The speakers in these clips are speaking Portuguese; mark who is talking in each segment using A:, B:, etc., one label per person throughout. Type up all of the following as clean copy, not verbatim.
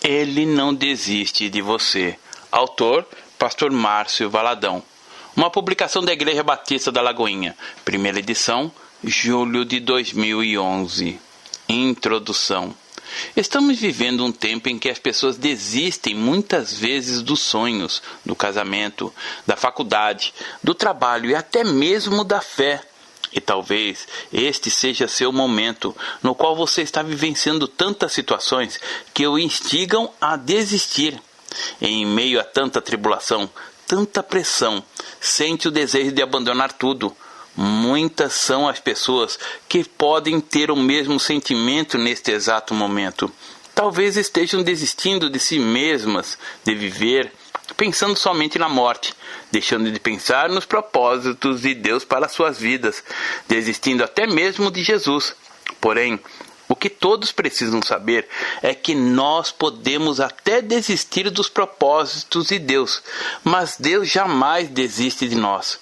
A: Ele não desiste de você. Autor, Pastor Márcio Valadão. Uma publicação da Igreja Batista da Lagoinha. Primeira edição, julho de 2011. Introdução. Estamos vivendo um tempo em que as pessoas desistem muitas vezes dos sonhos, do casamento, da faculdade, do trabalho e até mesmo da fé. E talvez este seja seu momento, no qual você está vivenciando tantas situações que o instigam a desistir. Em meio a tanta tribulação, tanta pressão, sente o desejo de abandonar tudo. Muitas são as pessoas que podem ter o mesmo sentimento neste exato momento. Talvez estejam desistindo de si mesmas, de viver, pensando somente na morte, deixando de pensar nos propósitos de Deus para suas vidas, desistindo até mesmo de Jesus. Porém, o que todos precisam saber é que nós podemos até desistir dos propósitos de Deus, mas Deus jamais desiste de nós.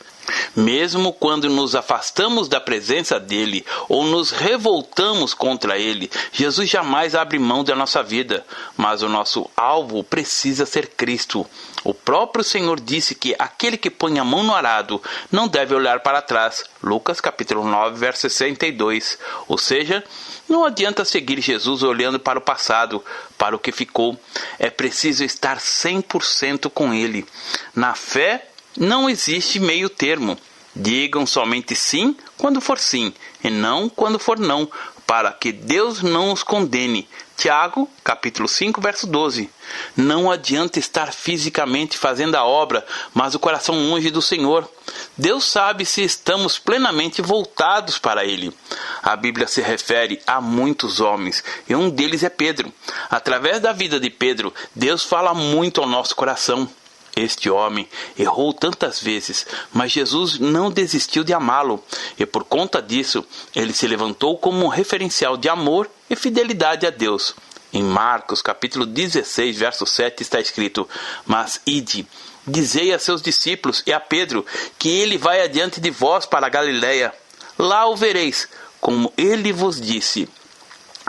A: Mesmo quando nos afastamos da presença dele ou nos revoltamos contra ele, Jesus jamais abre mão da nossa vida, mas o nosso alvo precisa ser Cristo. O próprio Senhor disse que aquele que põe a mão no arado não deve olhar para trás. Lucas capítulo 9, verso 62. Ou seja, não adianta seguir Jesus olhando para o passado, para o que ficou. É preciso estar 100% com ele. Na fé, não existe meio termo. Digam somente sim quando for sim, e não quando for não, para que Deus não os condene. Tiago, capítulo 5, verso 12. Não adianta estar fisicamente fazendo a obra, mas o coração longe do Senhor. Deus sabe se estamos plenamente voltados para Ele. A Bíblia se refere a muitos homens, e um deles é Pedro. Através da vida de Pedro, Deus fala muito ao nosso coração. Este homem errou tantas vezes, mas Jesus não desistiu de amá-lo, e por conta disso, ele se levantou como um referencial de amor e fidelidade a Deus. Em Marcos, capítulo 16, verso 7, está escrito: Mas ide, dizei a seus discípulos e a Pedro, que ele vai adiante de vós para a Galiléia. Lá o vereis, como ele vos disse.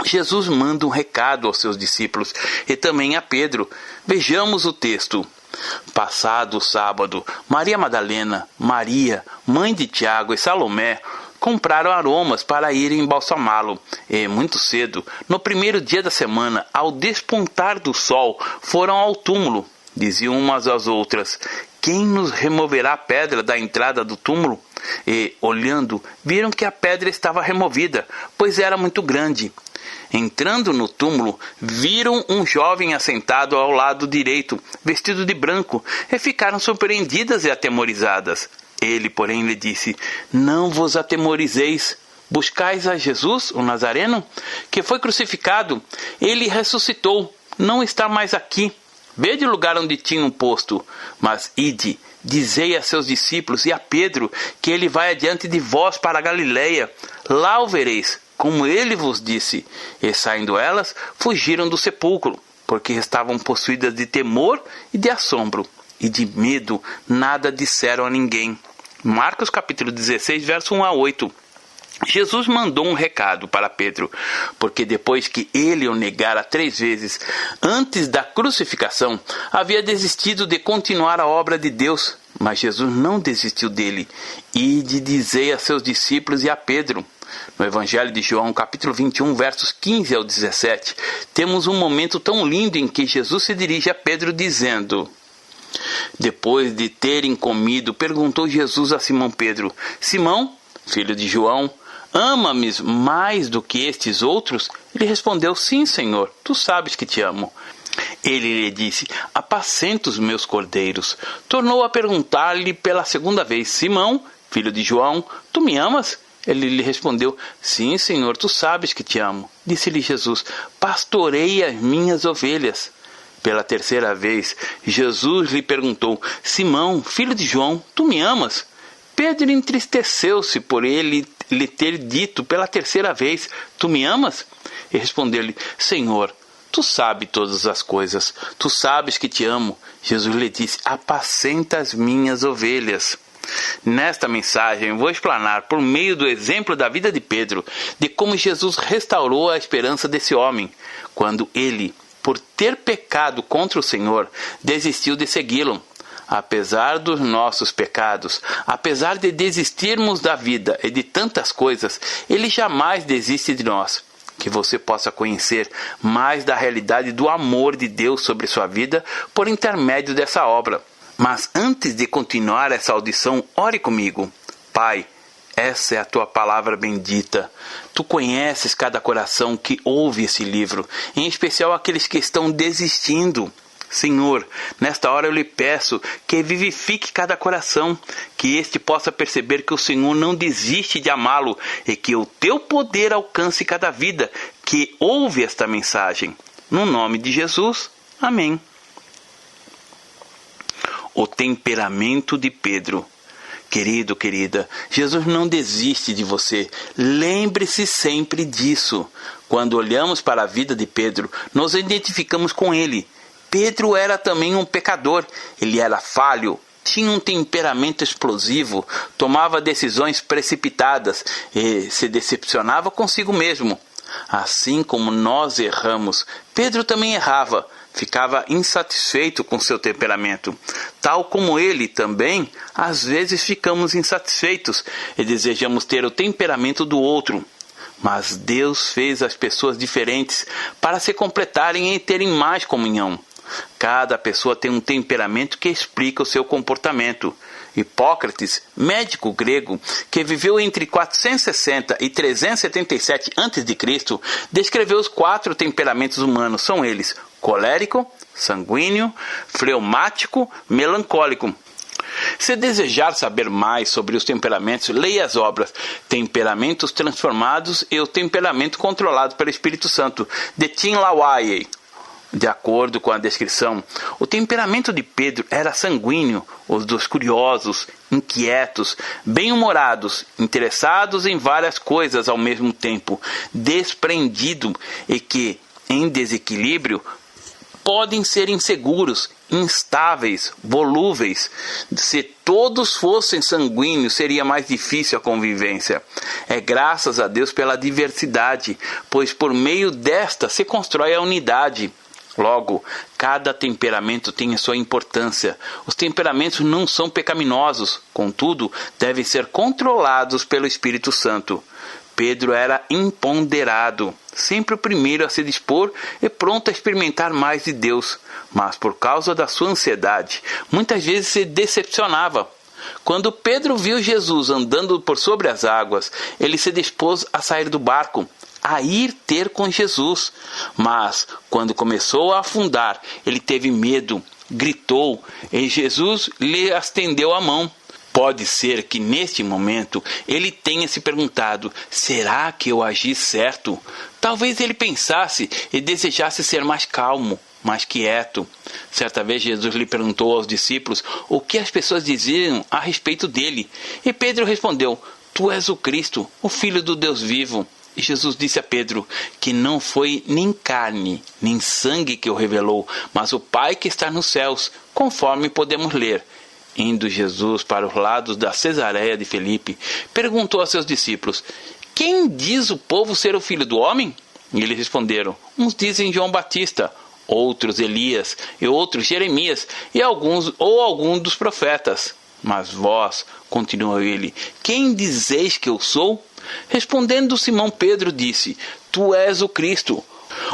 A: Jesus manda um recado aos seus discípulos e também a Pedro. Vejamos o texto. Passado o sábado, Maria Madalena, Maria, mãe de Tiago e Salomé, compraram aromas para irem embalsamá-lo. E, muito cedo, no primeiro dia da semana, ao despontar do sol, foram ao túmulo. Diziam umas às outras: Quem nos removerá a pedra da entrada do túmulo? E, olhando, viram que a pedra estava removida, pois era muito grande. Entrando no túmulo, viram um jovem assentado ao lado direito, vestido de branco, e ficaram surpreendidas e atemorizadas. Ele, porém, lhe disse: Não vos atemorizeis. Buscais a Jesus, o Nazareno, que foi crucificado. Ele ressuscitou, não está mais aqui. Vede o lugar onde tinham posto. Mas ide, dizei a seus discípulos e a Pedro, que ele vai adiante de vós para a Galiléia. Lá o vereis, como ele vos disse. E saindo elas, fugiram do sepulcro, porque estavam possuídas de temor e de assombro, e de medo nada disseram a ninguém. Marcos capítulo 16, verso 1 a 8. Jesus mandou um recado para Pedro, porque depois que ele o negara 3 vezes antes da crucificação, havia desistido de continuar a obra de Deus. Mas Jesus não desistiu dele. Ide, dizei a seus discípulos e a Pedro. No Evangelho de João, capítulo 21, versos 15 ao 17, temos um momento tão lindo em que Jesus se dirige a Pedro dizendo: Depois de terem comido, perguntou Jesus a Simão Pedro: Simão, filho de João, ama-me mais do que estes outros? Ele respondeu: Sim, Senhor, tu sabes que te amo. Ele lhe disse: Apacenta os meus cordeiros. Tornou a perguntar-lhe pela segunda vez: Simão, filho de João, tu me amas? Ele lhe respondeu: Sim, Senhor, tu sabes que te amo. Disse-lhe Jesus: Pastorei as minhas ovelhas. Pela terceira vez, Jesus lhe perguntou: Simão, filho de João, tu me amas? Pedro entristeceu-se por ele lhe ter dito pela terceira vez: Tu me amas? E respondeu-lhe: Senhor, tu sabes todas as coisas. Tu sabes que te amo. Jesus lhe disse: Apacenta as minhas ovelhas. Nesta mensagem, vou explanar, por meio do exemplo da vida de Pedro, de como Jesus restaurou a esperança desse homem, quando ele, por ter pecado contra o Senhor, desistiu de segui-lo. Apesar dos nossos pecados, apesar de desistirmos da vida e de tantas coisas, Ele jamais desiste de nós. Que você possa conhecer mais da realidade do amor de Deus sobre sua vida por intermédio dessa obra. Mas antes de continuar essa audição, ore comigo. Pai, essa é a Tua palavra bendita. Tu conheces cada coração que ouve esse livro, em especial aqueles que estão desistindo. Senhor, nesta hora eu lhe peço que vivifique cada coração, que este possa perceber que o Senhor não desiste de amá-lo e que o teu poder alcance cada vida que ouve esta mensagem. No nome de Jesus, amém. O temperamento de Pedro. Querido, querida, Jesus não desiste de você. Lembre-se sempre disso. Quando olhamos para a vida de Pedro, nos identificamos com ele. Pedro era também um pecador, ele era falho, tinha um temperamento explosivo, tomava decisões precipitadas e se decepcionava consigo mesmo. Assim como nós erramos, Pedro também errava, ficava insatisfeito com seu temperamento. Tal como ele também, às vezes ficamos insatisfeitos e desejamos ter o temperamento do outro. Mas Deus fez as pessoas diferentes para se completarem e terem mais comunhão. Cada pessoa tem um temperamento que explica o seu comportamento. Hipócrates, médico grego, que viveu entre 460 e 377 a.C., descreveu os 4 temperamentos humanos. São eles: colérico, sanguíneo, fleumático, melancólico. Se desejar saber mais sobre os temperamentos, leia as obras Temperamentos Transformados e o Temperamento Controlado pelo Espírito Santo, de Tim LaHaye. De acordo com a descrição, o temperamento de Pedro era sanguíneo, os dos curiosos, inquietos, bem-humorados, interessados em várias coisas ao mesmo tempo, desprendido e que, em desequilíbrio, podem ser inseguros, instáveis, volúveis. Se todos fossem sanguíneos, seria mais difícil a convivência. É graças a Deus pela diversidade, pois por meio desta se constrói a unidade. Logo, cada temperamento tem a sua importância. Os temperamentos não são pecaminosos, contudo, devem ser controlados pelo Espírito Santo. Pedro era imponderado, sempre o primeiro a se dispor e pronto a experimentar mais de Deus, mas por causa da sua ansiedade, muitas vezes se decepcionava. Quando Pedro viu Jesus andando por sobre as águas, ele se dispôs a sair do barco, a ir ter com Jesus. Mas, quando começou a afundar, ele teve medo, gritou, e Jesus lhe estendeu a mão. Pode ser que neste momento ele tenha se perguntado: será que eu agi certo? Talvez ele pensasse e desejasse ser mais calmo, mais quieto. Certa vez Jesus lhe perguntou aos discípulos o que as pessoas diziam a respeito dele. E Pedro respondeu: Tu és o Cristo, o Filho do Deus vivo. E Jesus disse a Pedro que não foi nem carne, nem sangue que o revelou, mas o Pai que está nos céus, conforme podemos ler. Indo Jesus para os lados da Cesareia de Filipe, perguntou a seus discípulos: Quem diz o povo ser o Filho do Homem? E eles responderam: Uns dizem João Batista, outros Elias, e outros Jeremias, e algum dos profetas. Mas vós, continuou ele, quem dizeis que eu sou? Respondendo Simão Pedro disse: Tu és o Cristo,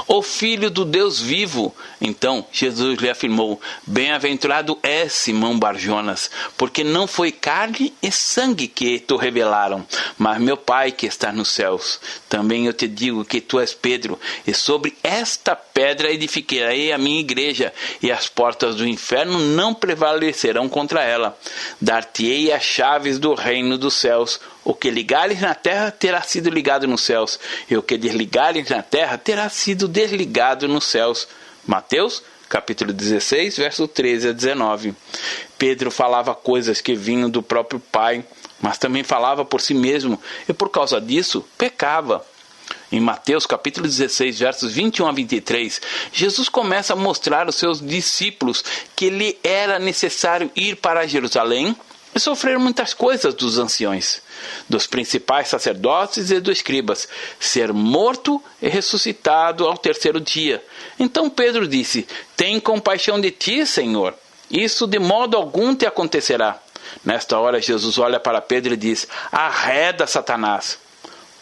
A: o Filho do Deus vivo. Então Jesus lhe afirmou: Bem-aventurado és, Simão Barjonas, porque não foi carne e sangue que te revelaram, mas meu Pai que está nos céus. Também eu te digo que tu és Pedro, e sobre esta pedra edificarei a minha igreja, e as portas do inferno não prevalecerão contra ela. Dar-te-ei as chaves do reino dos céus. O que ligares na terra terá sido ligado nos céus, e o que desligares na terra terá sido desligado nos céus. Mateus, capítulo 16, verso 13 a 19. Pedro falava coisas que vinham do próprio Pai, mas também falava por si mesmo, e por causa disso, pecava. Em Mateus, capítulo 16, versos 21 a 23, Jesus começa a mostrar aos seus discípulos que lhe era necessário ir para Jerusalém, e sofreram muitas coisas dos anciões, dos principais sacerdotes e dos escribas, ser morto e ressuscitado ao terceiro dia. Então Pedro disse: tem compaixão de ti, Senhor, isso de modo algum te acontecerá. Nesta hora Jesus olha para Pedro e diz: arreda, Satanás.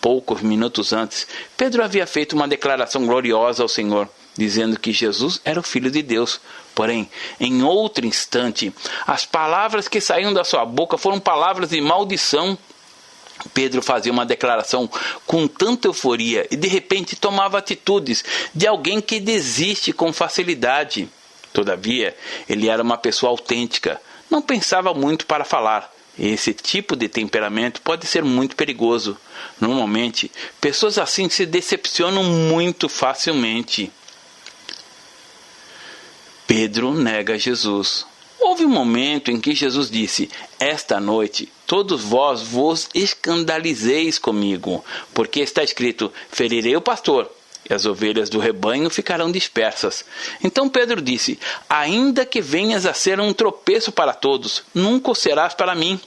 A: Poucos minutos antes, Pedro havia feito uma declaração gloriosa ao Senhor, dizendo que Jesus era o Filho de Deus. Porém, em outro instante, as palavras que saíam da sua boca foram palavras de maldição. Pedro fazia uma declaração com tanta euforia e de repente tomava atitudes de alguém que desiste com facilidade. Todavia, ele era uma pessoa autêntica, não pensava muito para falar. Esse tipo de temperamento pode ser muito perigoso. Normalmente, pessoas assim se decepcionam muito facilmente. Pedro nega Jesus. Houve um momento em que Jesus disse: esta noite todos vós vos escandalizeis comigo, porque está escrito: ferirei o pastor, e as ovelhas do rebanho ficarão dispersas. Então Pedro disse: ainda que venhas a ser um tropeço para todos, nunca o serás para mim.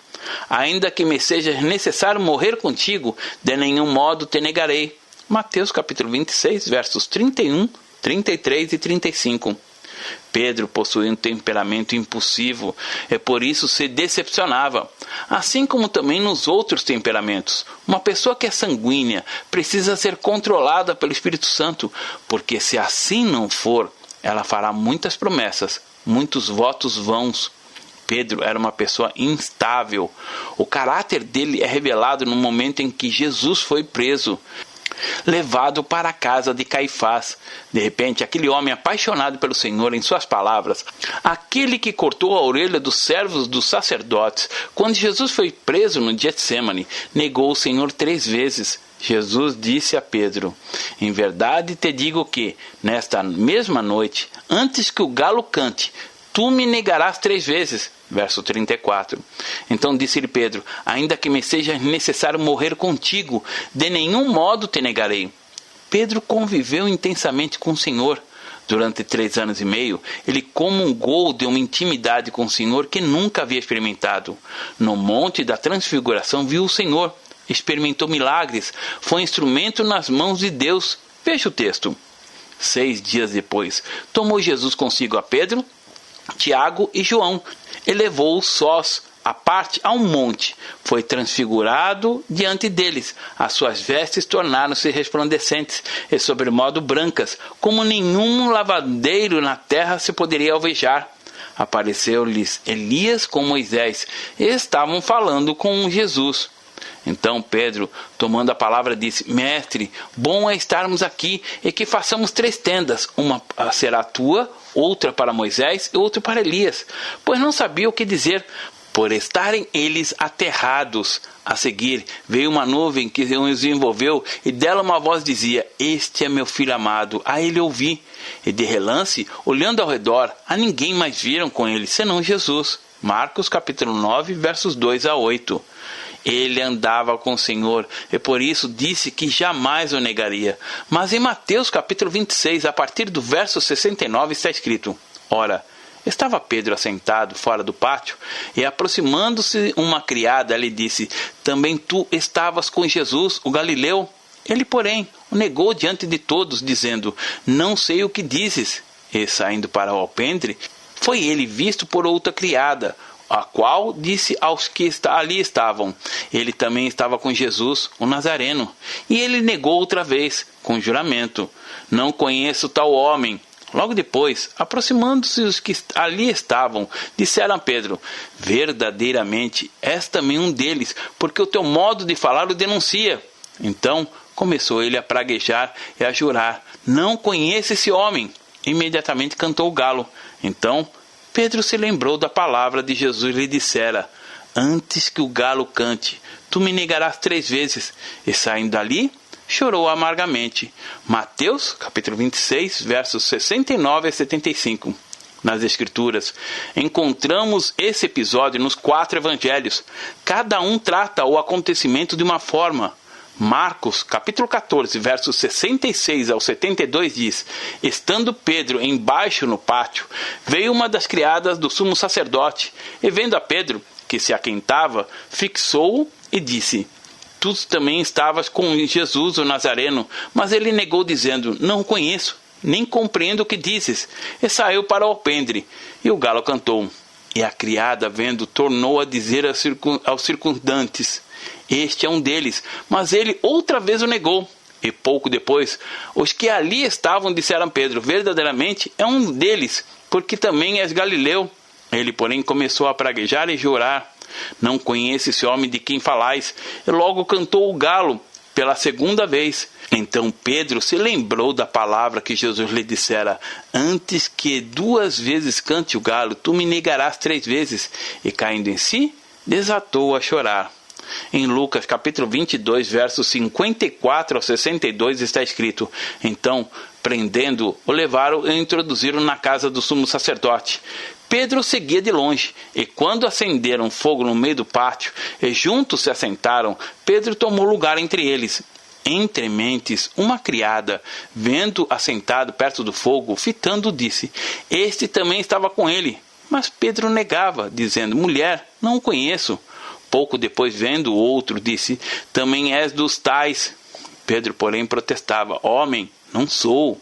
A: Ainda que me seja necessário morrer contigo, de nenhum modo te negarei. Mateus capítulo 26, versos 31, 33 e 35. Pedro possuía um temperamento impulsivo e por isso se decepcionava, assim como também nos outros temperamentos. Uma pessoa que é sanguínea precisa ser controlada pelo Espírito Santo, porque se assim não for, ela fará muitas promessas, muitos votos vãos. Pedro era uma pessoa instável. O caráter dele é revelado no momento em que Jesus foi preso, levado para a casa de Caifás. De repente, aquele homem apaixonado pelo Senhor, em suas palavras, aquele que cortou a orelha dos servos dos sacerdotes, quando Jesus foi preso no Getsêmani, negou o Senhor 3 vezes. Jesus disse a Pedro: em verdade te digo que, nesta mesma noite, antes que o galo cante, tu me negarás 3 vezes. Verso 34. Então disse-lhe Pedro: ainda que me seja necessário morrer contigo, de nenhum modo te negarei. Pedro conviveu intensamente com o Senhor. Durante 3 anos e meio, ele comungou de uma intimidade com o Senhor que nunca havia experimentado. No Monte da Transfiguração viu o Senhor, experimentou milagres, foi instrumento nas mãos de Deus. Veja o texto. 6 dias depois, tomou Jesus consigo a Pedro, Tiago e João, e levou-os sós, à parte, a um monte. Foi transfigurado diante deles. As suas vestes tornaram-se resplandecentes e sobremodo brancas, como nenhum lavadeiro na terra se poderia alvejar. Apareceu-lhes Elias com Moisés, e estavam falando com Jesus. Então Pedro, tomando a palavra, disse: mestre, bom é estarmos aqui e que façamos 3 tendas, uma será tua, outra para Moisés e outra para Elias. Pois não sabia o que dizer, por estarem eles aterrados. A seguir veio uma nuvem que os envolveu, e dela uma voz dizia: este é meu filho amado, a ele ouvi. E de relance, olhando ao redor, a ninguém mais viram com ele, senão Jesus. Marcos capítulo 9, versos 2 a 8. Ele andava com o Senhor e por isso disse que jamais o negaria. Mas em Mateus capítulo 26, a partir do verso 69, está escrito: ora, estava Pedro assentado fora do pátio, e aproximando-se uma criada, lhe disse: também tu estavas com Jesus, o Galileu? Ele, porém, o negou diante de todos, dizendo: não sei o que dizes. E saindo para o alpendre, foi ele visto por outra criada, a qual disse aos que ali estavam: ele também estava com Jesus, o Nazareno. E ele negou outra vez, com juramento: não conheço tal homem. Logo depois, aproximando-se os que ali estavam, disseram a Pedro: verdadeiramente és também um deles, porque o teu modo de falar o denuncia. Então começou ele a praguejar e a jurar: não conheço esse homem. Imediatamente cantou o galo. Então Pedro se lembrou da palavra de Jesus e lhe dissera: antes que o galo cante, tu me negarás 3 vezes. E saindo dali, chorou amargamente. Mateus, capítulo 26, versos 69 a 75. Nas Escrituras, encontramos esse episódio nos 4 evangelhos. Cada um trata o acontecimento de uma forma. Marcos, capítulo 14, versos 66 ao 72 diz: estando Pedro embaixo no pátio, veio uma das criadas do sumo sacerdote, e vendo a Pedro, que se aquentava, fixou-o e disse: Tu também estavas com Jesus, o Nazareno. Mas ele negou, dizendo: Não o conheço, nem compreendo o que dizes. E saiu para o alpendre, e o galo cantou. E a criada, vendo, tornou a dizer aos circundantes: Este é um deles. Mas ele outra vez o negou. E pouco depois, os que ali estavam disseram a Pedro: Verdadeiramente é um deles, porque também és galileu. Ele, porém, começou a praguejar e jurar: Não conheço esse homem de quem falais. E logo cantou o galo pela segunda vez. Então Pedro se lembrou da palavra que Jesus lhe dissera: Antes que 2 vezes cante o galo, tu me negarás 3 vezes. E caindo em si, desatou a chorar. Em Lucas capítulo 22, versos 54 ao 62 está escrito: Então, prendendo-o, o levaram e introduziram na casa do sumo sacerdote. Pedro seguia de longe, e quando acenderam fogo no meio do pátio, e juntos se assentaram, Pedro tomou lugar entre eles. Entre mentes, uma criada, vendo assentado perto do fogo, fitando, disse: Este também estava com ele. Mas Pedro negava, dizendo: Mulher, não o conheço. Pouco depois, vendo o outro, disse: Também és dos tais. Pedro, porém, protestava: Homem, não sou.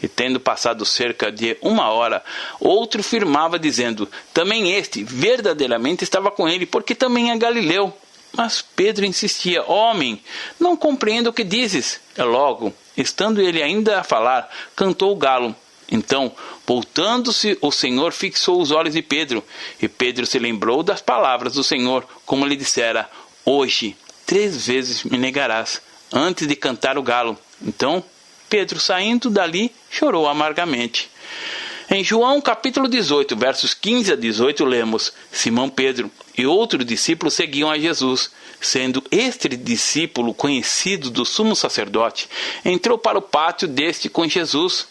A: E tendo passado cerca de 1 hora, outro firmava, dizendo: Também este verdadeiramente estava com ele, porque também é galileu. Mas Pedro insistia: Homem, não compreendo o que dizes. E logo, estando ele ainda a falar, cantou o galo. Então, voltando-se, o Senhor fixou os olhos de Pedro, e Pedro se lembrou das palavras do Senhor, como lhe dissera: Hoje 3 vezes me negarás, antes de cantar o galo. Então, Pedro, saindo dali, chorou amargamente. Em João capítulo 18, versos 15 a 18, lemos: Simão Pedro e outro discípulo seguiam a Jesus. Sendo este discípulo conhecido do sumo sacerdote, entrou para o pátio deste com Jesus.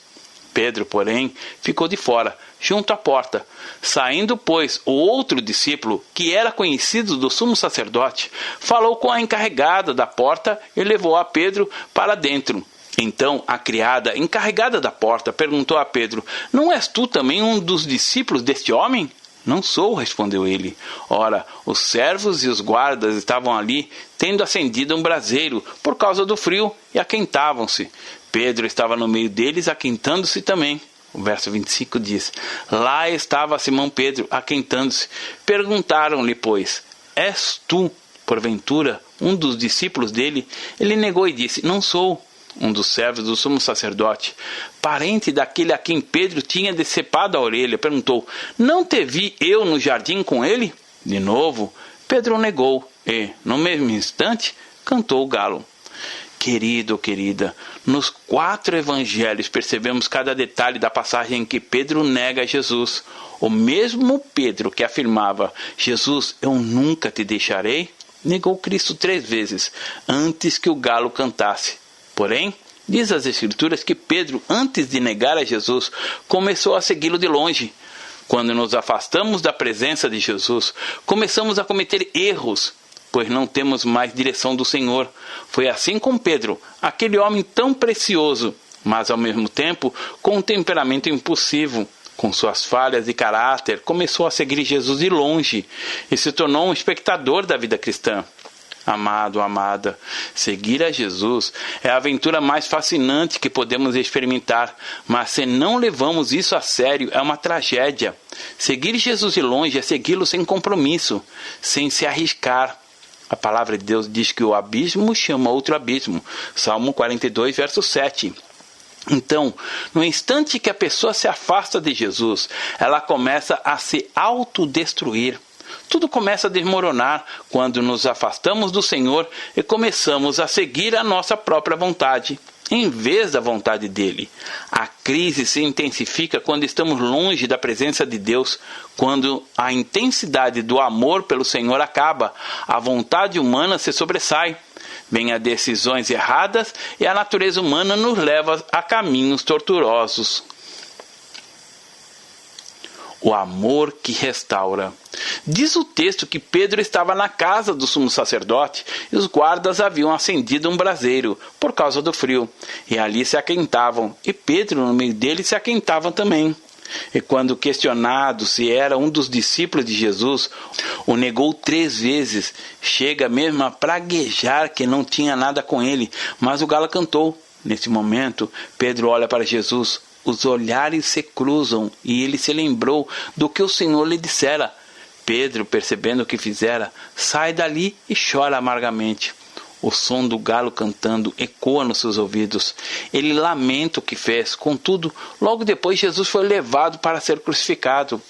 A: Pedro, porém, ficou de fora, junto à porta. Saindo, pois, o outro discípulo, que era conhecido do sumo sacerdote, falou com a encarregada da porta e levou a Pedro para dentro. Então a criada, encarregada da porta, perguntou a Pedro: Não és tu também um dos discípulos deste homem? Não sou, respondeu ele. Ora, os servos e os guardas estavam ali, tendo acendido um braseiro, por causa do frio, e aquentavam-se. Pedro estava no meio deles, aquentando-se também. O verso 25 diz: Lá estava Simão Pedro, aquentando-se. Perguntaram-lhe, pois: És tu, porventura, um dos discípulos dele? Ele negou e disse: Não sou. Um dos servos do sumo sacerdote, parente daquele a quem Pedro tinha decepado a orelha, perguntou: Não te vi eu no jardim com ele? De novo, Pedro negou e, no mesmo instante, cantou o galo. Querido ou querida, nos 4 evangelhos percebemos cada detalhe da passagem em que Pedro nega Jesus. O mesmo Pedro que afirmava: Jesus, eu nunca te deixarei, negou Cristo 3 vezes, antes que o galo cantasse. Porém, diz as Escrituras que Pedro, antes de negar a Jesus, começou a segui-lo de longe. Quando nos afastamos da presença de Jesus, começamos a cometer erros, pois não temos mais direção do Senhor. Foi assim com Pedro, aquele homem tão precioso, mas ao mesmo tempo com um temperamento impulsivo. Com suas falhas de caráter, começou a seguir Jesus de longe e se tornou um espectador da vida cristã. Amado, amada, seguir a Jesus é a aventura mais fascinante que podemos experimentar, mas se não levamos isso a sério, é uma tragédia. Seguir Jesus de longe é segui-lo sem compromisso, sem se arriscar. A palavra de Deus diz que o abismo chama outro abismo. Salmo 42, verso 7. Então, no instante que a pessoa se afasta de Jesus, ela começa a se autodestruir. Tudo começa a desmoronar quando nos afastamos do Senhor e começamos a seguir a nossa própria vontade, em vez da vontade dele. A crise se intensifica quando estamos longe da presença de Deus, quando a intensidade do amor pelo Senhor acaba, a vontade humana se sobressai. Vêm as decisões erradas e a natureza humana nos leva a caminhos tortuosos. O amor que restaura. Diz o texto que Pedro estava na casa do sumo sacerdote e os guardas haviam acendido um braseiro por causa do frio, e ali se aquentavam, e Pedro no meio deles se aquentava também. E quando questionado se era um dos discípulos de Jesus, o negou 3 vezes. Chega mesmo a praguejar que não tinha nada com ele, mas o galo cantou. Nesse momento, Pedro olha para Jesus. Os olhares se cruzam e ele se lembrou do que o Senhor lhe dissera. Pedro, percebendo o que fizera, sai dali e chora amargamente. O som do galo cantando ecoa nos seus ouvidos. Ele lamenta o que fez. Contudo, logo depois Jesus foi levado para ser crucificado.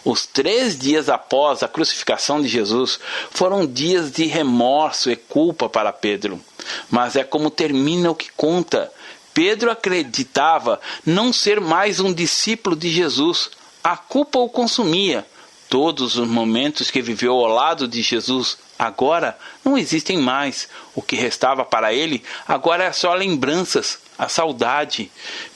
A: Os 3 dias após a crucificação de Jesus foram dias de remorso e culpa para Pedro. Mas é como termina o que conta. Pedro acreditava não ser mais um discípulo de Jesus. A culpa o consumia. Todos os momentos que viveu ao lado de Jesus agora não existem mais. O que restava para ele agora é só lembranças, a saudade.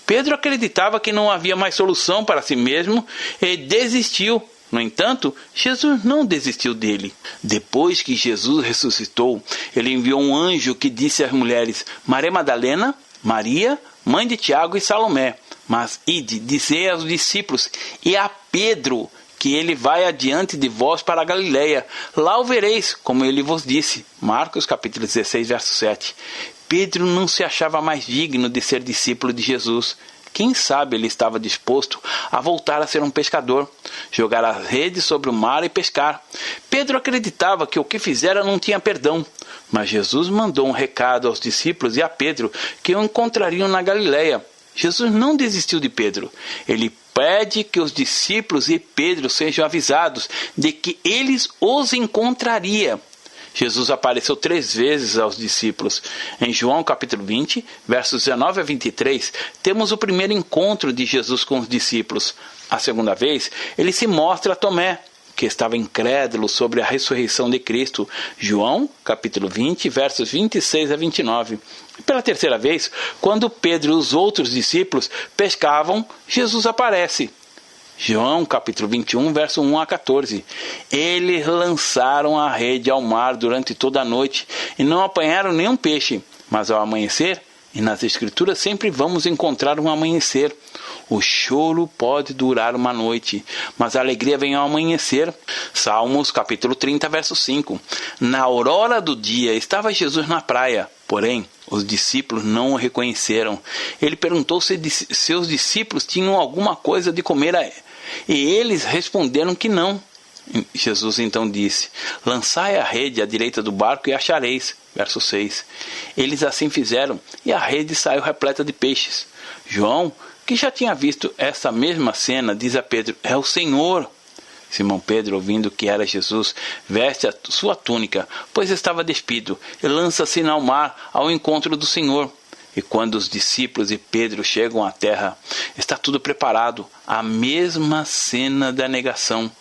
A: Pedro acreditava que não havia mais solução para si mesmo e desistiu. No entanto, Jesus não desistiu dele. Depois que Jesus ressuscitou, ele enviou um anjo que disse às mulheres: Maria Madalena, Maria, mãe de Tiago e Salomé, mas ide, dizei aos discípulos e a Pedro que ele vai adiante de vós para a Galileia. Lá o vereis, como ele vos disse. Marcos capítulo 16, verso 7. Pedro não se achava mais digno de ser discípulo de Jesus. Quem sabe ele estava disposto a voltar a ser um pescador, jogar as redes sobre o mar e pescar. Pedro acreditava que o que fizera não tinha perdão. Mas Jesus mandou um recado aos discípulos e a Pedro que o encontrariam na Galileia. Jesus não desistiu de Pedro. Ele pede que os discípulos e Pedro sejam avisados de que eles os encontraria. Jesus apareceu 3 vezes aos discípulos. Em João capítulo 20, versos 19 a 23, temos o primeiro encontro de Jesus com os discípulos. A segunda vez, ele se mostra a Tomé, que estava incrédulo sobre a ressurreição de Cristo. João capítulo 20, versos 26 a 29. E pela terceira vez, quando Pedro e os outros discípulos pescavam, Jesus aparece. João capítulo 21, verso 1 a 14. Eles lançaram a rede ao mar durante toda a noite e não apanharam nenhum peixe. Mas ao amanhecer, e nas escrituras sempre vamos encontrar um amanhecer. O choro pode durar uma noite, mas a alegria vem ao amanhecer. Salmos capítulo 30, verso 5. Na aurora do dia estava Jesus na praia, porém os discípulos não o reconheceram. Ele perguntou se seus discípulos tinham alguma coisa de comer e eles responderam que não. Jesus então disse: lançai a rede à direita do barco e achareis. Verso 6. Eles assim fizeram e a rede saiu repleta de peixes. João, que já tinha visto essa mesma cena, diz a Pedro: é o Senhor. Simão Pedro, ouvindo que era Jesus, veste a sua túnica, pois estava despido, e lança-se ao mar ao encontro do Senhor. E quando os discípulos e Pedro chegam à terra, está tudo preparado, a mesma cena da negação.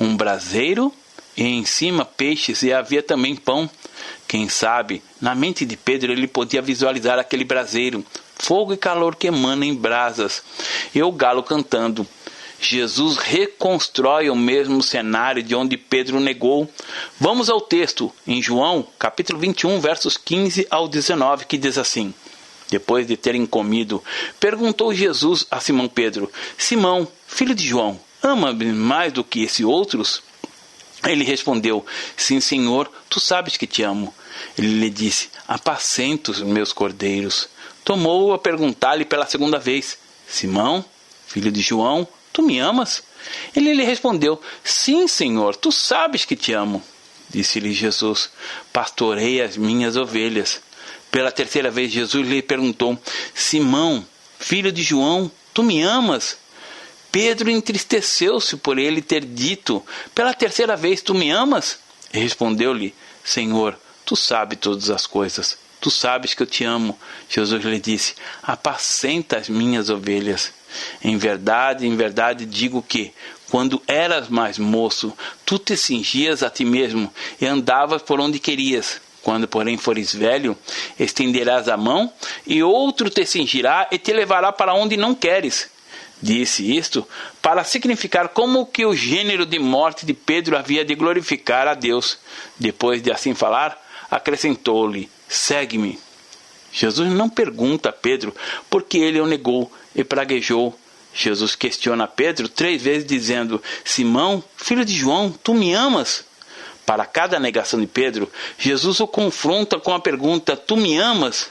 A: Um braseiro e em cima peixes, e havia também pão. Quem sabe, na mente de Pedro ele podia visualizar aquele braseiro, fogo e calor que emana em brasas, e o galo cantando. Jesus reconstrói o mesmo cenário de onde Pedro negou. Vamos ao texto, em João, capítulo 21, versos 15 ao 19, que diz assim: depois de terem comido, perguntou Jesus a Simão Pedro: Simão, filho de João, ama-me mais do que esses outros? Ele respondeu: sim, Senhor, tu sabes que te amo. Ele lhe disse: apacenta os meus cordeiros. Tomou-o a perguntar-lhe pela segunda vez: Simão, filho de João, tu me amas? Ele lhe respondeu: sim, Senhor, tu sabes que te amo. Disse-lhe Jesus: pastorei as minhas ovelhas. Pela terceira vez Jesus lhe perguntou: Simão, filho de João, tu me amas? Pedro entristeceu-se por ele ter dito: pela terceira vez, tu me amas? E respondeu-lhe: Senhor, tu sabes todas as coisas. Tu sabes que eu te amo. Jesus lhe disse: apacenta as minhas ovelhas. Em verdade digo que, quando eras mais moço, tu te cingias a ti mesmo e andavas por onde querias. Quando, porém, fores velho, estenderás a mão e outro te cingirá e te levará para onde não queres. Disse isto para significar como que o gênero de morte de Pedro havia de glorificar a Deus. Depois de assim falar, acrescentou-lhe: segue-me. Jesus não pergunta a Pedro por que ele o negou e praguejou. Jesus questiona Pedro 3 vezes dizendo: Simão, filho de João, tu me amas? Para cada negação de Pedro, Jesus o confronta com a pergunta: tu me amas?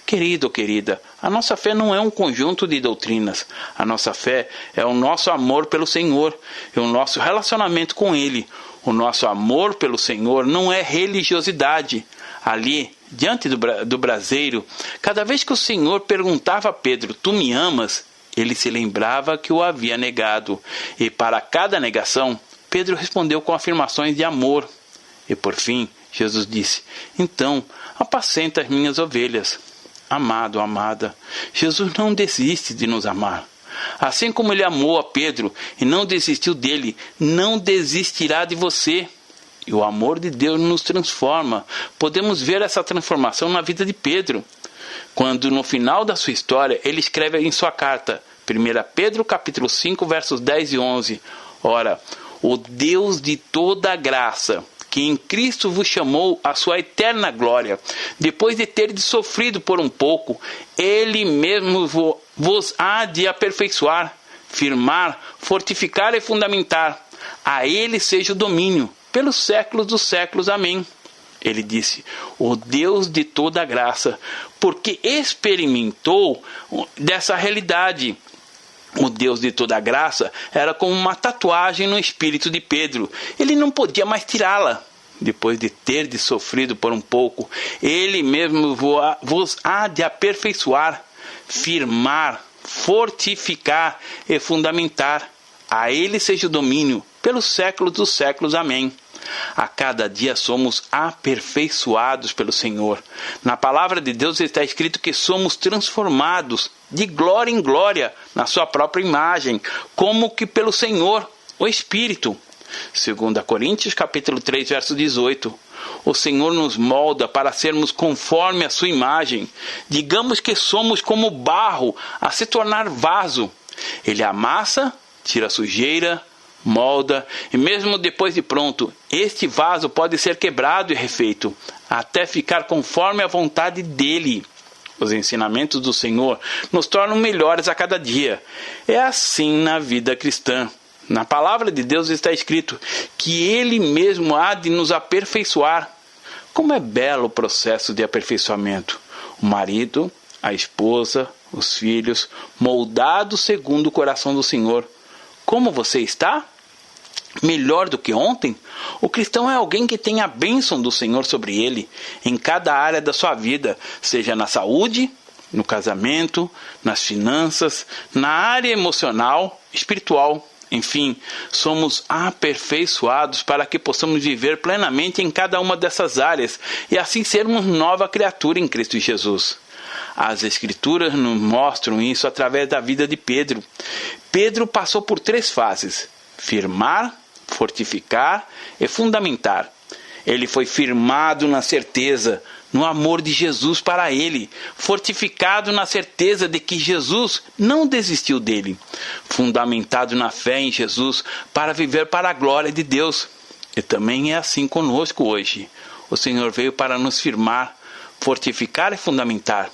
A: Querido ou querida, a nossa fé não é um conjunto de doutrinas. A nossa fé é o nosso amor pelo Senhor, é o nosso relacionamento com Ele. O nosso amor pelo Senhor não é religiosidade. Ali, diante do braseiro, cada vez que o Senhor perguntava a Pedro: tu me amas? Ele se lembrava que o havia negado. E para cada negação, Pedro respondeu com afirmações de amor. E por fim, Jesus disse: então, apacenta as minhas ovelhas. Amado, amada, Jesus não desiste de nos amar. Assim como Ele amou a Pedro e não desistiu dele, não desistirá de você. E o amor de Deus nos transforma. Podemos ver essa transformação na vida de Pedro, quando no final da sua história ele escreve em sua carta, 1 Pedro capítulo 5, versos 10 e 11, ora, o Deus de toda graça, que em Cristo vos chamou à sua eterna glória, depois de terdes sofrido por um pouco, Ele mesmo vos há de aperfeiçoar, firmar, fortificar e fundamentar. A Ele seja o domínio, pelos séculos dos séculos. Amém. Ele disse: o Deus de toda graça, porque experimentou dessa realidade. O Deus de toda graça era como uma tatuagem no espírito de Pedro. Ele não podia mais tirá-la. Depois de ter sofrido por um pouco, Ele mesmo vos há de aperfeiçoar, firmar, fortificar e fundamentar. A Ele seja o domínio, pelos séculos dos séculos. Amém. A cada dia somos aperfeiçoados pelo Senhor. Na palavra de Deus está escrito que somos transformados de glória em glória na sua própria imagem, como que pelo Senhor, o Espírito. 2 Coríntios capítulo 3, verso 18. O Senhor nos molda para sermos conforme a sua imagem. Digamos que somos como barro a se tornar vaso. Ele amassa, tira a sujeira, molda, e mesmo depois de pronto, este vaso pode ser quebrado e refeito, até ficar conforme a vontade dele. Os ensinamentos do Senhor nos tornam melhores a cada dia. É assim na vida cristã. Na palavra de Deus está escrito que Ele mesmo há de nos aperfeiçoar. Como é belo o processo de aperfeiçoamento. O marido, a esposa, os filhos, moldados segundo o coração do Senhor. Como você está? Melhor do que ontem? O cristão é alguém que tem a bênção do Senhor sobre ele, em cada área da sua vida, seja na saúde, no casamento, nas finanças, na área emocional, espiritual. Enfim, somos aperfeiçoados para que possamos viver plenamente em cada uma dessas áreas e assim sermos nova criatura em Cristo Jesus. As Escrituras nos mostram isso através da vida de Pedro. Pedro passou por 3 fases: firmar, fortificar e fundamentar. Ele foi firmado na certeza, no amor de Jesus para ele, fortificado na certeza de que Jesus não desistiu dele, fundamentado na fé em Jesus para viver para a glória de Deus. E também é assim conosco hoje. O Senhor veio para nos firmar, fortificar e fundamentar.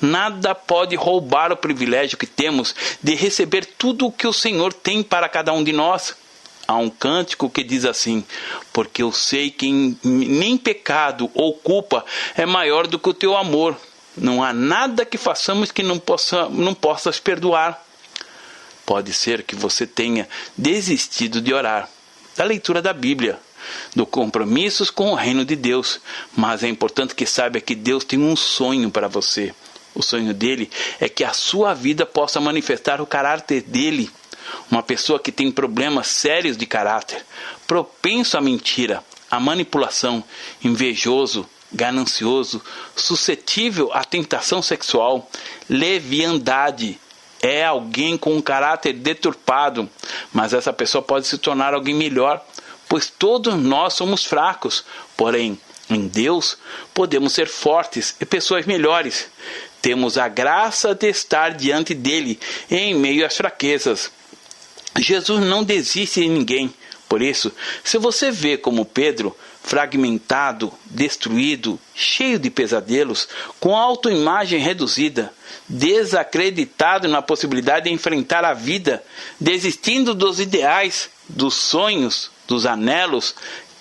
A: Nada pode roubar o privilégio que temos de receber tudo o que o Senhor tem para cada um de nós. Há um cântico que diz assim: porque eu sei que nem pecado ou culpa é maior do que o teu amor. Não há nada que façamos que não possas perdoar. Pode ser que você tenha desistido de orar, da leitura da Bíblia, dos compromissos com o reino de Deus, mas é importante que saiba que Deus tem um sonho para você. O sonho dele é que a sua vida possa manifestar o caráter dele. Uma pessoa que tem problemas sérios de caráter, propenso à mentira, à manipulação, invejoso, ganancioso, suscetível à tentação sexual, leviandade. É alguém com um caráter deturpado, mas essa pessoa pode se tornar alguém melhor, pois todos nós somos fracos, porém, em Deus, podemos ser fortes e pessoas melhores. Temos a graça de estar diante dele em meio às fraquezas. Jesus não desiste de ninguém. Por isso, se você vê como Pedro, fragmentado, destruído, cheio de pesadelos, com autoimagem reduzida, desacreditado na possibilidade de enfrentar a vida, desistindo dos ideais, dos sonhos, dos anelos,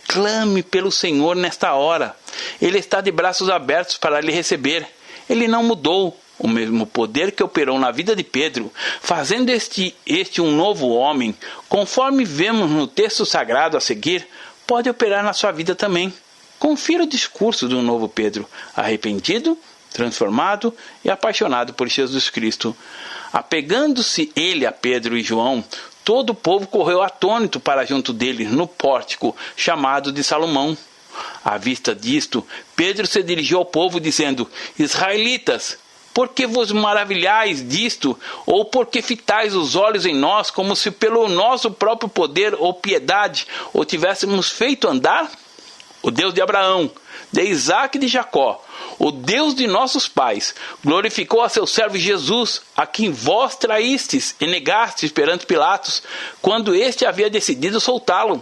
A: clame pelo Senhor nesta hora. Ele está de braços abertos para lhe receber. Ele não mudou. O mesmo poder que operou na vida de Pedro, fazendo este um novo homem, conforme vemos no texto sagrado a seguir, pode operar na sua vida também. Confira o discurso do novo Pedro, arrependido, transformado e apaixonado por Jesus Cristo. Apegando-se ele a Pedro e João, todo o povo correu atônito para junto deles no pórtico chamado de Salomão. À vista disto, Pedro se dirigiu ao povo dizendo: Israelitas, por que vos maravilhais disto? Ou por que fitais os olhos em nós, como se pelo nosso próprio poder ou piedade o tivéssemos feito andar? O Deus de Abraão, de Isaque e de Jacó, o Deus de nossos pais, glorificou a seu servo Jesus, a quem vós traístes e negastes perante Pilatos, quando este havia decidido soltá-lo.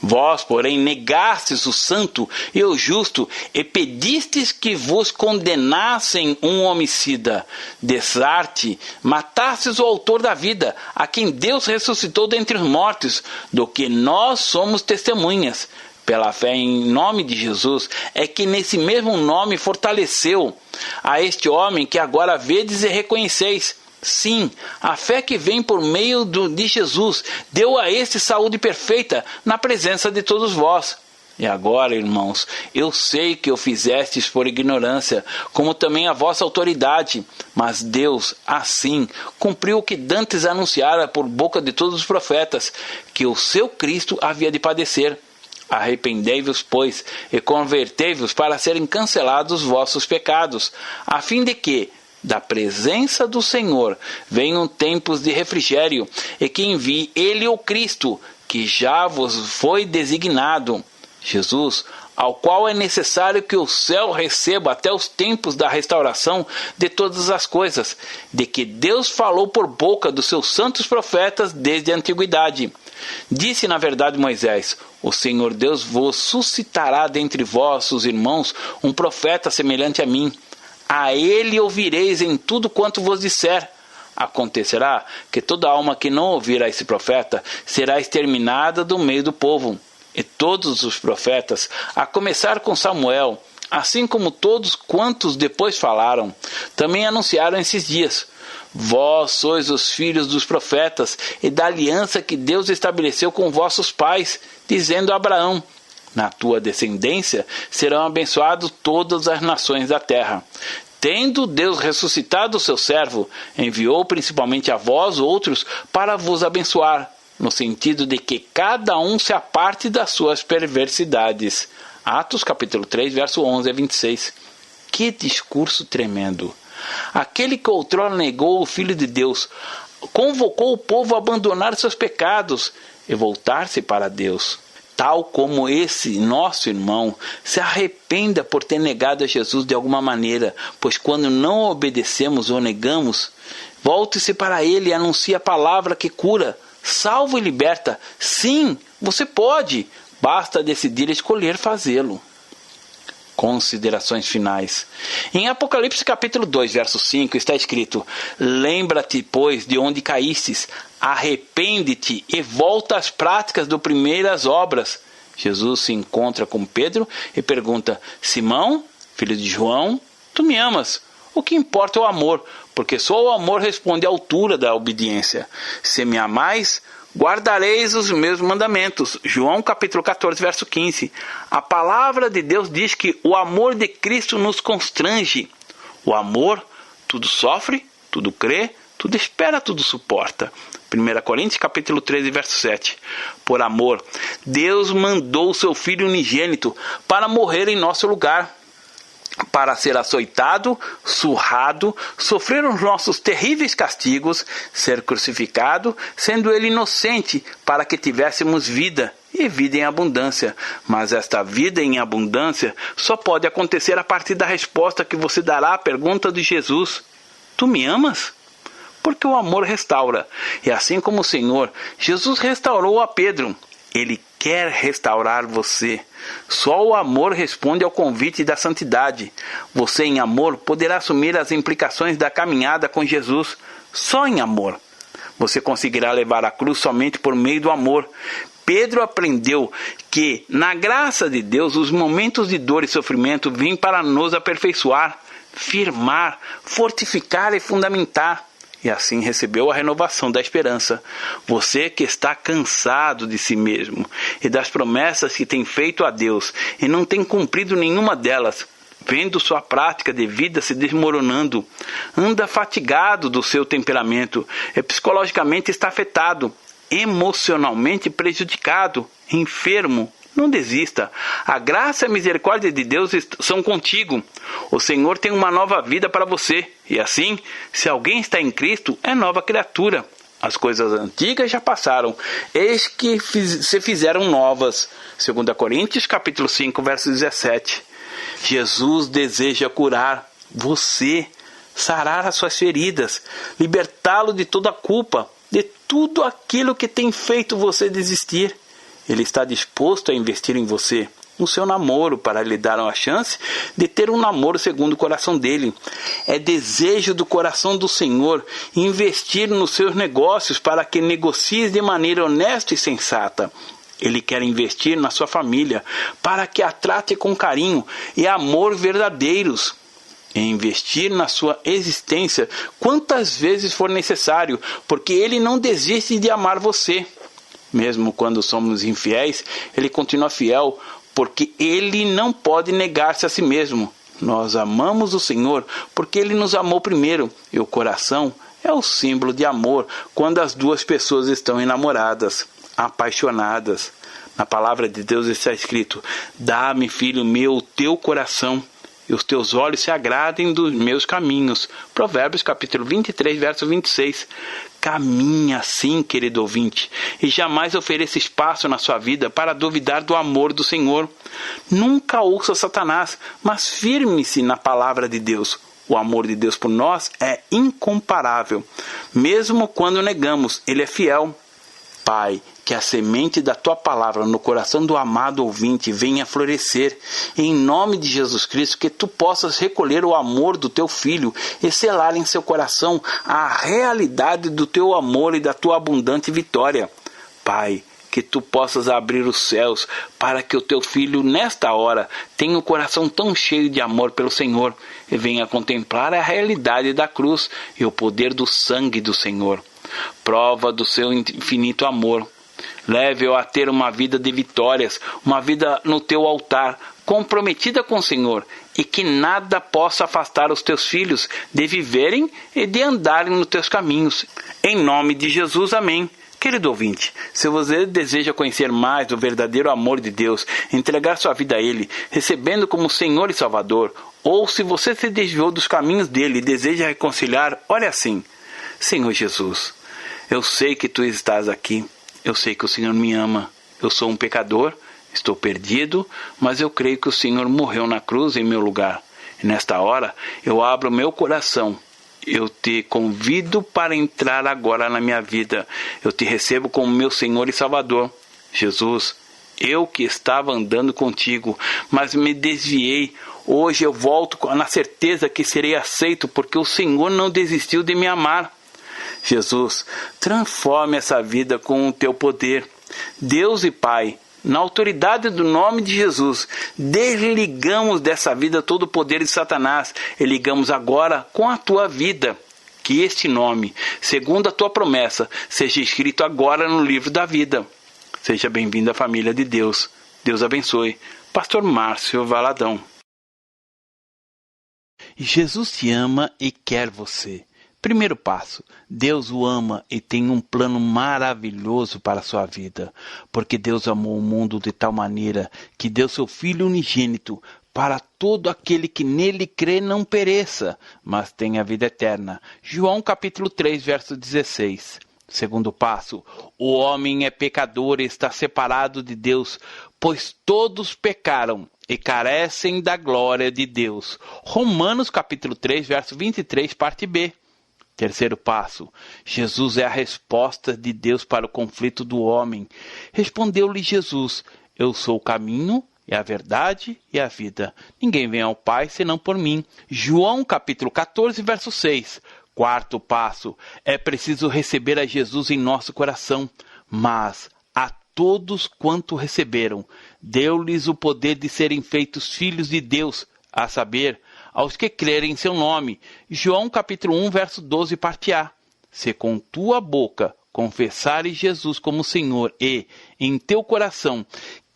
A: Vós, porém, negastes o santo e o justo, e pedistes que vos condenassem um homicida. Desarte, matastes o autor da vida, a quem Deus ressuscitou dentre os mortos, do que nós somos testemunhas. Pela fé em nome de Jesus, é que nesse mesmo nome fortaleceu a este homem que agora vedes e reconheceis. Sim, a fé que vem por meio de Jesus deu a este saúde perfeita na presença de todos vós. E agora, irmãos, eu sei que o fizestes por ignorância, como também a vossa autoridade. Mas Deus, assim, cumpriu o que dantes anunciara por boca de todos os profetas, que o seu Cristo havia de padecer. Arrependei-vos, pois, e convertei-vos para serem cancelados os vossos pecados, a fim de que, da presença do Senhor, venham tempos de refrigério, e que envie Ele o Cristo, que já vos foi designado, Jesus, ao qual é necessário que o céu receba até os tempos da restauração de todas as coisas, de que Deus falou por boca dos seus santos profetas desde a antiguidade. Disse na verdade Moisés: o Senhor Deus vos suscitará dentre vossos irmãos um profeta semelhante a mim. A ele ouvireis em tudo quanto vos disser. Acontecerá que toda alma que não ouvir a esse profeta será exterminada do meio do povo. E todos os profetas, a começar com Samuel, assim como todos quantos depois falaram, também anunciaram esses dias. Vós sois os filhos dos profetas e da aliança que Deus estabeleceu com vossos pais, dizendo a Abraão: na tua descendência serão abençoadas todas as nações da terra. Tendo Deus ressuscitado o seu servo, enviou principalmente a vós outros para vos abençoar, no sentido de que cada um se aparte das suas perversidades. Atos capítulo 3, verso 11 a 26. Que discurso tremendo! Aquele que outrora negou o Filho de Deus, convocou o povo a abandonar seus pecados e voltar-se para Deus. Tal como esse nosso irmão, se arrependa por ter negado a Jesus de alguma maneira, pois quando não obedecemos ou negamos, volte-se para Ele e anuncie a palavra que cura, salva e liberta. Sim, você pode, basta decidir escolher fazê-lo. Considerações finais. Em Apocalipse capítulo 2, verso 5 está escrito: lembra-te, pois, de onde caístes, arrepende-te e volta às práticas das primeiras obras. Jesus se encontra com Pedro e pergunta: Simão, filho de João, tu me amas? O que importa é o amor, porque só o amor responde à altura da obediência. Se me amais, guardareis os meus mandamentos. João capítulo 14, verso 15. A palavra de Deus diz que o amor de Cristo nos constrange. O amor tudo sofre, tudo crê, tudo espera, tudo suporta. 1 Coríntios capítulo 13, verso 7. Por amor, Deus mandou o seu Filho unigênito para morrer em nosso lugar, para ser açoitado, surrado, sofrer os nossos terríveis castigos, ser crucificado, sendo ele inocente, para que tivéssemos vida, e vida em abundância. Mas esta vida em abundância só pode acontecer a partir da resposta que você dará à pergunta de Jesus: tu me amas? Porque o amor restaura. E assim como o Senhor, Jesus restaurou a Pedro. Ele quer restaurar você. Só o amor responde ao convite da santidade. Você, em amor, poderá assumir as implicações da caminhada com Jesus. Só em amor. Você conseguirá levar a cruz somente por meio do amor. Pedro aprendeu que, na graça de Deus, os momentos de dor e sofrimento vêm para nos aperfeiçoar, firmar, fortificar e fundamentar. E assim recebeu a renovação da esperança. Você que está cansado de si mesmo e das promessas que tem feito a Deus e não tem cumprido nenhuma delas, vendo sua prática de vida se desmoronando, anda fatigado do seu temperamento e psicologicamente está afetado, emocionalmente prejudicado, enfermo, não desista. A graça e a misericórdia de Deus são contigo. O Senhor tem uma nova vida para você. E assim, se alguém está em Cristo, é nova criatura. As coisas antigas já passaram, eis que se fizeram novas. 2 Coríntios capítulo 5, verso 17. Jesus deseja curar você, sarar as suas feridas, libertá-lo de toda a culpa, de tudo aquilo que tem feito você desistir. Ele está disposto a investir em você, no seu namoro, para lhe dar uma chance de ter um namoro segundo o coração dele. É desejo do coração do Senhor investir nos seus negócios para que negocies de maneira honesta e sensata. Ele quer investir na sua família para que a trate com carinho e amor verdadeiros. E investir na sua existência quantas vezes for necessário, porque Ele não desiste de amar você. Mesmo quando somos infiéis, Ele continua fiel, porque Ele não pode negar-se a si mesmo. Nós amamos o Senhor porque Ele nos amou primeiro, e o coração é o símbolo de amor quando as duas pessoas estão enamoradas, apaixonadas. Na palavra de Deus está escrito: dá-me, filho meu, o teu coração, e os teus olhos se agradem dos meus caminhos. Provérbios capítulo 23, verso 26. Caminhe assim, querido ouvinte, e jamais ofereça espaço na sua vida para duvidar do amor do Senhor. Nunca ouça Satanás, mas firme-se na palavra de Deus. O amor de Deus por nós é incomparável. Mesmo quando negamos, Ele é fiel. Pai, que a semente da Tua palavra no coração do amado ouvinte venha florescer. Em nome de Jesus Cristo, que Tu possas recolher o amor do Teu Filho e selar em seu coração a realidade do Teu amor e da Tua abundante vitória. Pai, que Tu possas abrir os céus para que o Teu Filho, nesta hora, tenha o coração tão cheio de amor pelo Senhor e venha contemplar a realidade da cruz e o poder do sangue do Senhor. Prova do seu infinito amor. Leve-o a ter uma vida de vitórias, uma vida no teu altar, comprometida com o Senhor, e que nada possa afastar os teus filhos de viverem e de andarem nos teus caminhos. Em nome de Jesus, amém. Querido ouvinte, se você deseja conhecer mais do verdadeiro amor de Deus, entregar sua vida a Ele, recebendo como Senhor e Salvador, ou se você se desviou dos caminhos dele e deseja reconciliar, olha assim: Senhor Jesus, eu sei que Tu estás aqui, eu sei que o Senhor me ama, eu sou um pecador, estou perdido, mas eu creio que o Senhor morreu na cruz em meu lugar. E nesta hora, eu abro meu coração, eu Te convido para entrar agora na minha vida, eu Te recebo como meu Senhor e Salvador. Jesus, eu que estava andando contigo, mas me desviei, hoje eu volto na certeza que serei aceito, porque o Senhor não desistiu de me amar. Jesus, transforme essa vida com o Teu poder. Deus e Pai, na autoridade do nome de Jesus, desligamos dessa vida todo o poder de Satanás e ligamos agora com a Tua vida. Que este nome, segundo a Tua promessa, seja escrito agora no livro da vida. Seja bem-vindo à família de Deus. Deus abençoe. Pastor Márcio Valadão. Jesus te ama e quer você. Primeiro passo: Deus o ama e tem um plano maravilhoso para a sua vida, porque Deus amou o mundo de tal maneira que deu seu Filho unigênito para todo aquele que nele crê não pereça, mas tenha vida eterna. João capítulo 3, verso 16. Segundo passo: o homem é pecador e está separado de Deus, pois todos pecaram e carecem da glória de Deus. Romanos capítulo 3, verso 23, parte B. Terceiro passo, Jesus é a resposta de Deus para o conflito do homem. Respondeu-lhe Jesus, eu sou o caminho, e a verdade e a vida. Ninguém vem ao Pai senão por mim. João capítulo 14, verso 6. Quarto passo, é preciso receber a Jesus em nosso coração, mas a todos quanto receberam, deu-lhes o poder de serem feitos filhos de Deus, a saber, aos que crerem em seu nome. João capítulo 1, verso 12, parte A. Se com tua boca confessares Jesus como Senhor e, em teu coração,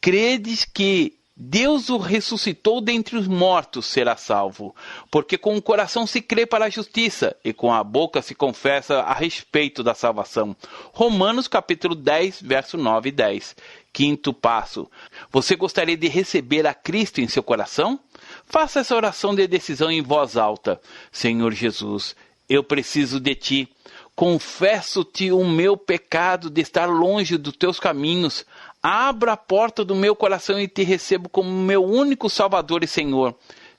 A: credes que Deus o ressuscitou dentre os mortos, será salvo. Porque com o coração se crê para a justiça, e com a boca se confessa a respeito da salvação. Romanos capítulo 10, verso 9 e 10. Quinto passo. Você gostaria de receber a Cristo em seu coração? Faça essa oração de decisão em voz alta. Senhor Jesus, eu preciso de Ti. Confesso-te o meu pecado de estar longe dos Teus caminhos. Abra a porta do meu coração e Te recebo como meu único Salvador e Senhor.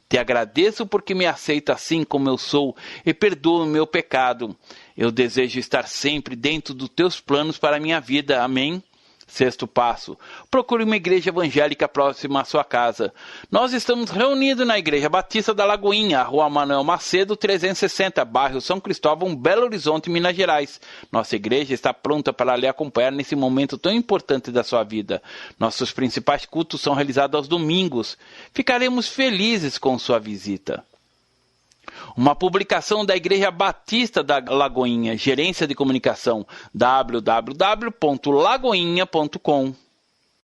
A: Te agradeço porque me aceita assim como eu sou e perdoa o meu pecado. Eu desejo estar sempre dentro dos Teus planos para a minha vida. Amém? Sexto passo, procure uma igreja evangélica próxima à sua casa. Nós estamos reunidos na Igreja Batista da Lagoinha, Rua Manuel Macedo, 360, bairro São Cristóvão, Belo Horizonte, Minas Gerais. Nossa igreja está pronta para lhe acompanhar nesse momento tão importante da sua vida. Nossos principais cultos são realizados aos domingos. Ficaremos felizes com sua visita. Uma publicação da Igreja Batista da Lagoinha, Gerência de Comunicação, www.lagoinha.com.